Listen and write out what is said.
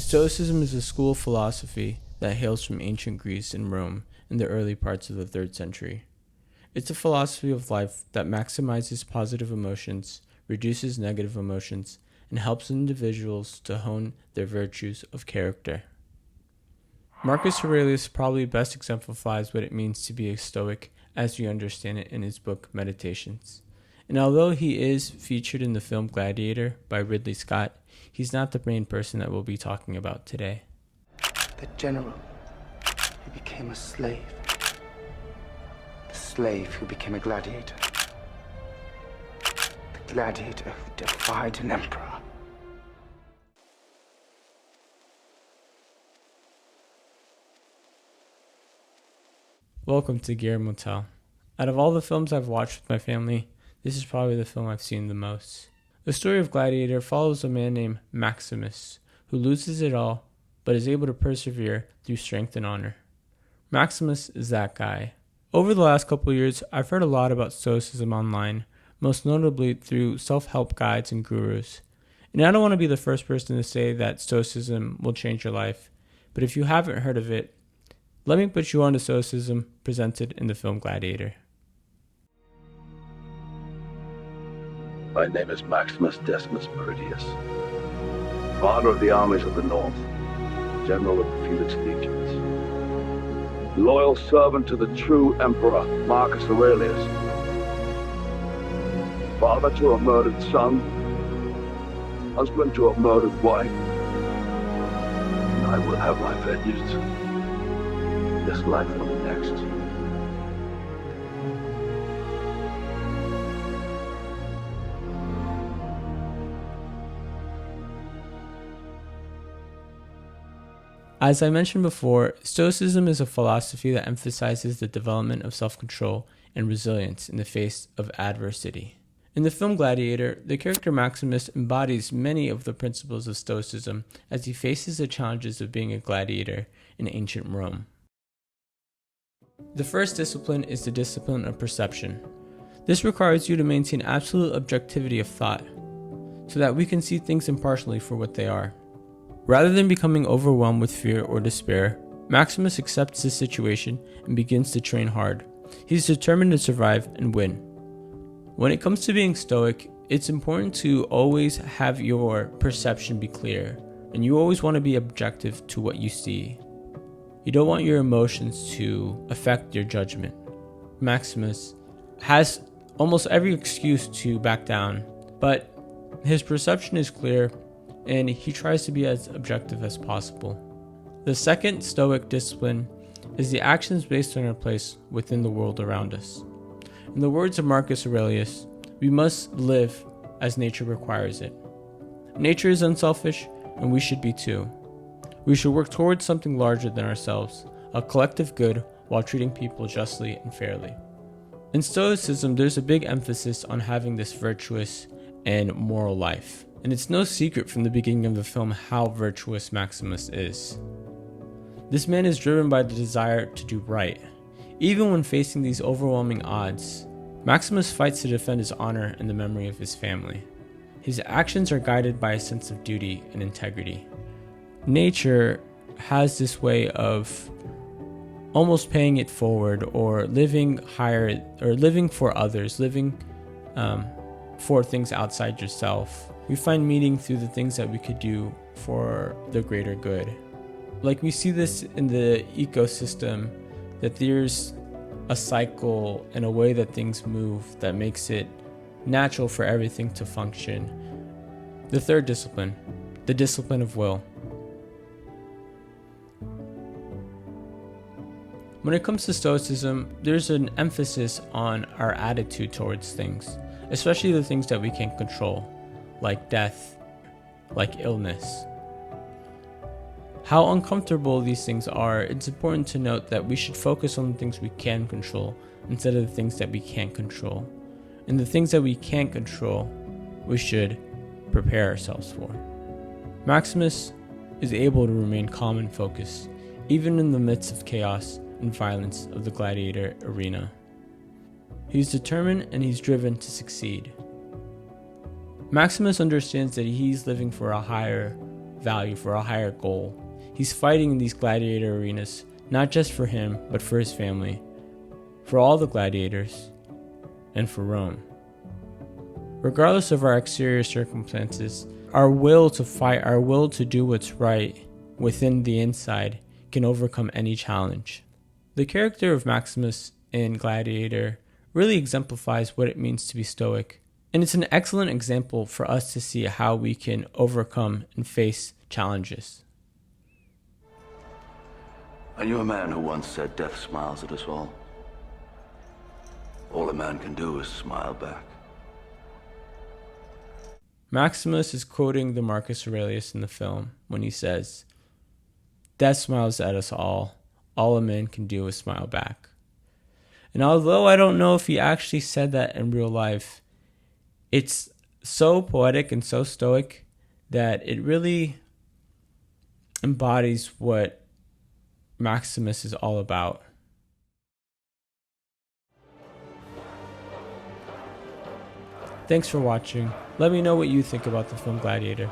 Stoicism is a school of philosophy that hails from ancient Greece and Rome in the early parts of the 3rd century. It's a philosophy of life that maximizes positive emotions, reduces negative emotions, and helps individuals to hone their virtues of character. Marcus Aurelius probably best exemplifies what it means to be a Stoic as we understand it in his book Meditations. And although he is featured in the film Gladiator by Ridley Scott, he's not the main person that we'll be talking about today. The general who became a slave. The slave who became a gladiator. The gladiator who defied an emperor. Welcome to Guillermo Tell. Out of all the films I've watched with my family, this is probably the film I've seen the most. The story of Gladiator follows a man named Maximus, who loses it all, but is able to persevere through strength and honor. Maximus is that guy. Over the last couple of years, I've heard a lot about Stoicism online, most notably through self-help guides and gurus. And I don't want to be the first person to say that Stoicism will change your life, but if you haven't heard of it, let me put you on to Stoicism presented in the film Gladiator. My name is Maximus Decimus Meridius, father of the armies of the North, general of the Felix legions, loyal servant to the true emperor Marcus Aurelius, father to a murdered son, husband to a murdered wife, and I will have my vengeance. This life or the next. As I mentioned before, Stoicism is a philosophy that emphasizes the development of self-control and resilience in the face of adversity. In the film Gladiator, the character Maximus embodies many of the principles of Stoicism as he faces the challenges of being a gladiator in ancient Rome. The first discipline is the discipline of perception. This requires you to maintain absolute objectivity of thought, so that we can see things impartially for what they are. Rather than becoming overwhelmed with fear or despair, Maximus accepts the situation and begins to train hard. He's determined to survive and win. When it comes to being stoic, it's important to always have your perception be clear, and you always want to be objective to what you see. You don't want your emotions to affect your judgment. Maximus has almost every excuse to back down, but his perception is clear and he tries to be as objective as possible. The second Stoic discipline is the actions based on our place within the world around us. In the words of Marcus Aurelius, we must live as nature requires it. Nature is unselfish, and we should be too. We should work towards something larger than ourselves, a collective good, while treating people justly and fairly. In Stoicism, there's a big emphasis on having this virtuous and moral life. And it's no secret from the beginning of the film how virtuous Maximus is. This man is driven by the desire to do right. Even when facing these overwhelming odds, Maximus fights to defend his honor and the memory of his family. His actions are guided by a sense of duty and integrity. Nature has this way of almost paying it forward or living higher or living for others, living for things outside yourself. We find meaning through the things that we could do for the greater good. Like we see this in the ecosystem, that there's a cycle and a way that things move that makes it natural for everything to function. The third discipline, the discipline of will. When it comes to Stoicism, there's an emphasis on our attitude towards things, especially the things that we can't control, like death, like illness. How uncomfortable these things are, it's important to note that we should focus on the things we can control instead of the things that we can't control. And the things that we can't control, we should prepare ourselves for. Maximus is able to remain calm and focused, even in the midst of chaos and violence of the gladiator arena. He's determined and he's driven to succeed. Maximus understands that he's living for a higher value, for a higher goal. He's fighting in these gladiator arenas, not just for him, but for his family, for all the gladiators, and for Rome. Regardless of our exterior circumstances, our will to fight, our will to do what's right within the inside can overcome any challenge. The character of Maximus in Gladiator really exemplifies what it means to be stoic, and it's an excellent example for us to see how we can overcome and face challenges. I knew a man who once said death smiles at us all. All a man can do is smile back. Maximus is quoting the Marcus Aurelius in the film when he says, "Death smiles at us all a man can do is smile back." And although I don't know if he actually said that in real life, it's so poetic and so stoic that it really embodies what Maximus is all about. Thanks for watching. Let me know what you think about the film Gladiator.